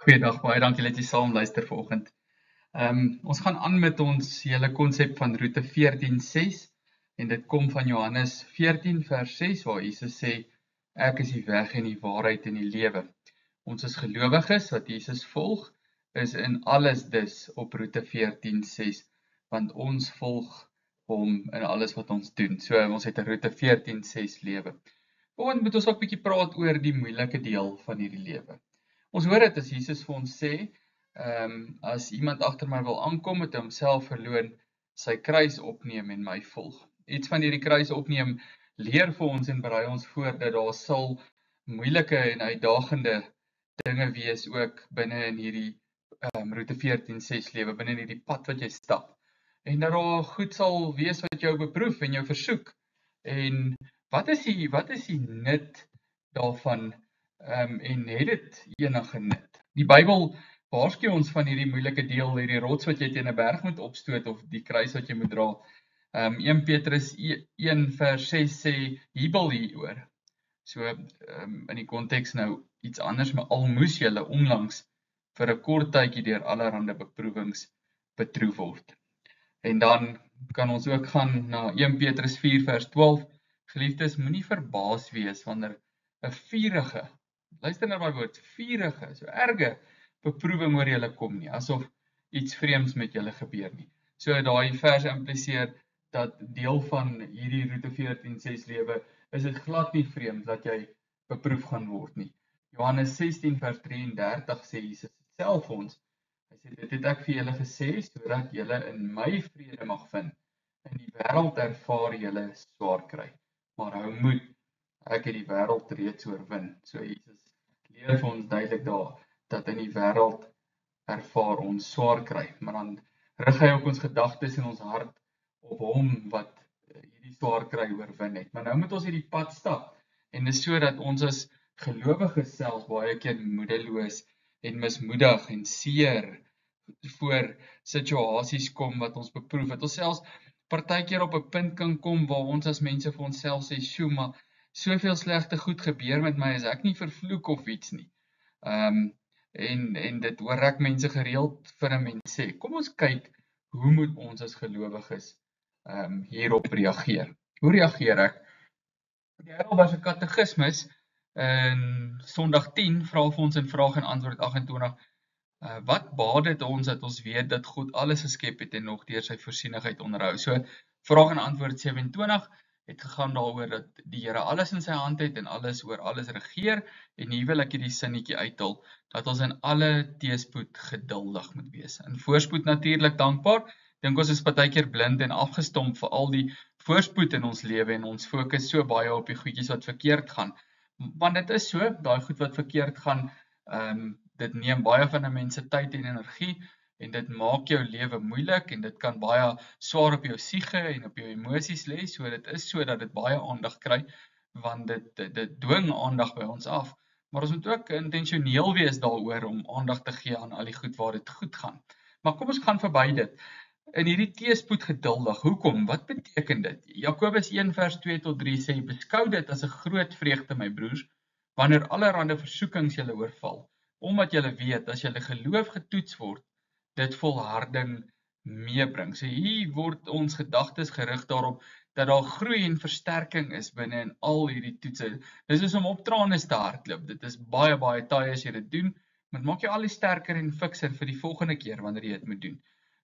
Goeiedag, baie dankie dat jy saam luister vanoggend. Ons gaan aan met ons hele konsep van roete 14:6 en dit kom van Johannes 14 vers 6 waar Jesus sê ek is die weg en die waarheid en die lewe. Ons is gelowiges wat Jesus volg is in alles dus op roete 14:6 want ons volg hom in alles wat ons doen. So ons het 'n roete 14:6 lewe. Vanoggend moet ons ook 'n bietjie praat oor die moeilike deel van hierdie lewe. Ons hoor dit as Jesus vir ons sê, as iemand agter my wil aankom, moet hy homself verloon, sy kruis opneem en my volg. Iets van hierdie kruis opneem leer vir ons en berei ons voor dat daar sal moeilike en uitdagende dinge wees ook binne in hierdie roete 14:6 lewe, binne in hierdie pad wat jy stap. En dat daar goed sal wees wat jou beproef en jou versoek. En wat is die nut daarvan? En het dit enige nut? Die Bybel waarsku ons van hierdie moeilike deel, hierdie rots wat jy teen 'n berg moet opstoot of die kruis wat jy moet dra. 1 Petrus 1 vers 6 sê jubel hieroor. So in die konteks nou iets anders, maar al moes julle onlangs vir 'n kort tydjie deur allerlei beproewings betroef word. En dan kan ons ook gaan na 1 Petrus 4 vers 12. Geliefdes, moenie verbaas wees wanneer 'n vurige, luister na my woord, vurige, so erge beproewing oor julle kom nie, asof iets vreemds met julle gebeur nie. So daai vers impliseer dat deel van hierdie roete 14:6 lewe is dit glad nie vreemd dat jy beproef gaan word nie. Johannes 16 vers 33 sê Jesus self ons, hy sê dit het ek vir julle gesê sodat julle in my vrede mag vind. In die wêreld ervaar julle swaar kry, maar hou moed, ek het die wêreld reeds oorwin. So Jesus leer vir ons duidelik daar, dat in die wêreld ervaar ons swaar kry, maar dan rig hy ook ons gedagtes en ons hart op hom wat hierdie swaar kry oorwin het. Maar nou moet ons hierdie pad stap, en dis so dat ons as gelowiges self baie keer moedeloos en mismoedig en seer voor situasies kom wat ons beproef, dat ons selfs partykeer op 'n punt kan kom waar ons as mense vir onsself sê, "Sjoe, maar soveel slegte goed gebeur met my, is ek nie vervloek of iets nie." En dit hoor ek mense gereeld vir 'n mens sê. Kom ons kyk, hoe moet ons as gelowiges hierop reageer? Hoe reageer ek? Die Heidelbergse Katekismes in Sondag 10 vra vir ons in vraag en antwoord 28, wat baat dit ons dat ons weet dat God alles geskep het en nog deur sy voorsienigheid onderhou? So vraag en antwoord 27 het gegaan daaroor dat die Here alles in sy hand het en alles oor alles regeer, en hier wil ek hierdie sinnetjie uithaal, dat ons in alle teëspoed geduldig moet wees. In voorspoed natuurlik dankbaar. Dink ons is partykeer blind en afgestomp vir al die voorspoed in ons lewe en ons fokus so baie op die goedjies wat verkeerd gaan. Want dit is so, daai goed wat verkeerd gaan, dit neem baie van 'n mens se tyd en energie en dit maak jou lewe moeilik en dit kan baie swaar op jou siege en op jou emosies lê. So dit is so dat dit baie aandag kry, want dit dwing aandag by ons af. Maar ons moet ook intentioneel wees daaroor om aandag te gee aan al die goed waar dit goed gaan. Maar kom ons gaan verby dit. In hierdie teëspoed geduldig, hoekom? Wat beteken dit? Jakobus 1 vers 2 tot 3 sê, beskou dit as 'n groot vreugde, my broers, wanneer allerlei versoekings julle oorval, omdat julle weet, as julle geloof getoets word, dit volharding meebring. So hier word ons gedagtes gerig daarop, dat daar groei en versterking is binne in al hierdie toetse. Dis soos om op trane te hardloop. Dit is baie taai as jy dit doen, maar dit maak jou al die sterker en fikser vir die volgende keer wanneer jy dit moet doen.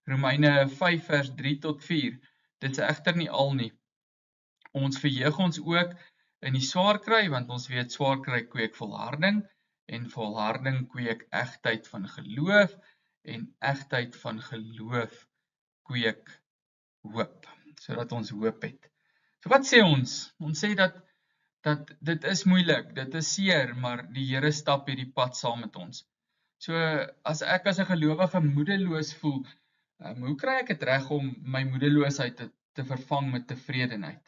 Romeine 5 vers 3 tot 4, dit is egter nie al nie. Ons verheug ons ook in die swaar kry, want ons weet swaar kry kweek volharding, en volharding kweek egtheid van geloof, en egtheid van geloof kweek hoop, sodat ons hoop het. So wat sê ons? Ons sê dat dit is moeilik, dit is seer, maar die Here stap hierdie pad saam met ons. So as ek as 'n gelowige moedeloos voel, hoe kry ek dit reg om my moedeloosheid te vervang met tevredenheid?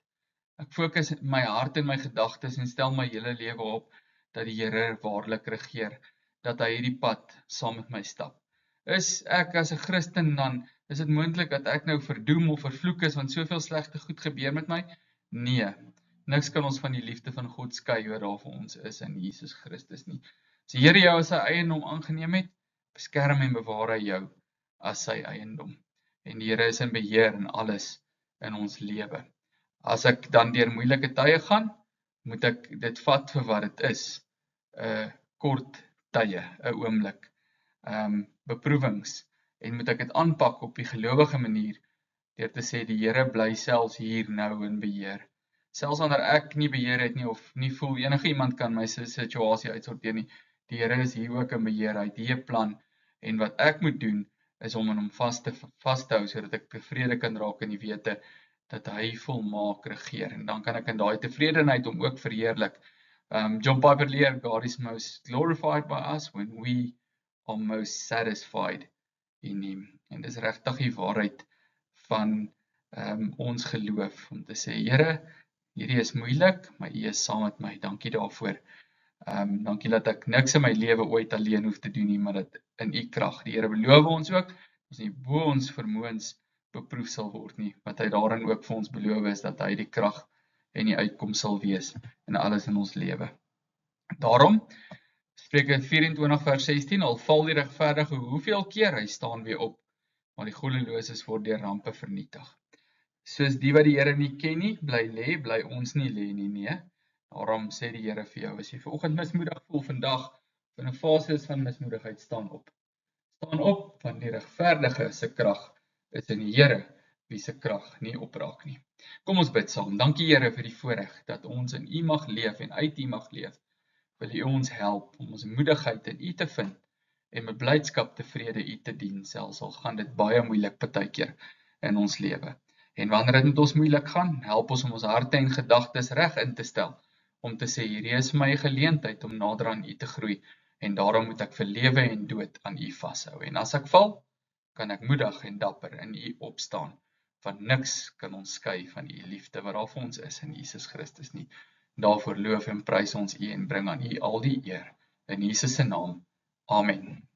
Ek fokus my hart en my gedagtes en stel my hele lewe op dat die Here waarlik regeer, dat hy hierdie pad saam met my stap. Is ek as 'n Christen dan, is dit moontlik dat ek nou verdoem of vervloek is want soveel slegte goed gebeur met my? Nee, niks kan ons van die liefde van God skei wat daar vir ons is in Jesus Christus nie. As die Here jou as sy eiendom aangeneem het, beskerm en bewaar hy jou as sy eiendom. En die Here is in beheer in alles in ons lewe. As ek dan deur moeilike tye gaan, moet ek dit vat vir wat dit is, 'n kort tye, 'n oomblik, beproewings, en moet ek dit aanpak op die gelowige manier, deur te sê die Here bly selfs hier nou in beheer. Selfs wanneer ek nie beheer het nie, of nie voel enige iemand kan my situasie uitsorteer nie, die Here is hier ook in beheer, hy het hier 'n plan, en wat ek moet doen, is om aan hom vas te hou, sodat ek tevrede kan raak in die wete, dat hy volmaak regeer, en dan kan ek in daai tevredenheid hom ook verheerlik. John Piper leer, God is most glorified by us when we are most satisfied in him. En dis regtig die waarheid van ons geloof, om te sê, Here, hierdie is moeilik, maar U is saam met my, dankie daarvoor. Dankie dat ek niks in my lewe ooit alleen hoef te doen nie, maar dat in U krag. Die Here beloof ons ook, ons nie bo ons vermoëns beproef sal word nie, wat hy daarin ook vir ons beloof is, dat hy die krag en die uitkoms sal wees in alles in ons lewe. Daarom, Spreuke 24 vers 16, al val die regverdige hoeveel keer, hy staan weer op, maar die goddeloses word deur rampe vernietig. Soos die wat die Here nie ken nie, bly lê, bly ons nie lê nie, nee. Daarom sê die Here vir jou, as jy vanoggend mismoedig voel vandag, in 'n fase is van mismoedigheid, staan op. Staan op, want die regverdige se krag is in die Here, wie se krag nie opraak nie. Kom ons bid saam. Dankie Here vir die voorreg dat ons in U mag leef en uit U mag leef. Wil U ons help om ons moedigheid in U te vind en met blydskap tevrede U te dien, selfs al gaan dit baie moeilik partykeer in ons lewe. En wanneer dit met ons moeilik gaan, help ons om ons harte en gedagtes reg in te stel, om te sê, hierdie is my geleentheid om nader aan U te groei, en daarom moet ek vir lewe en dood aan U vashou. En as ek val, kan ek moedig en dapper in U opstaan, want niks kan ons skei van U liefde wat daar vir ons is in Jesus Christus nie. Daarvoor loof en prys ons U en bring aan U al die eer, in Jesus se naam. Amen.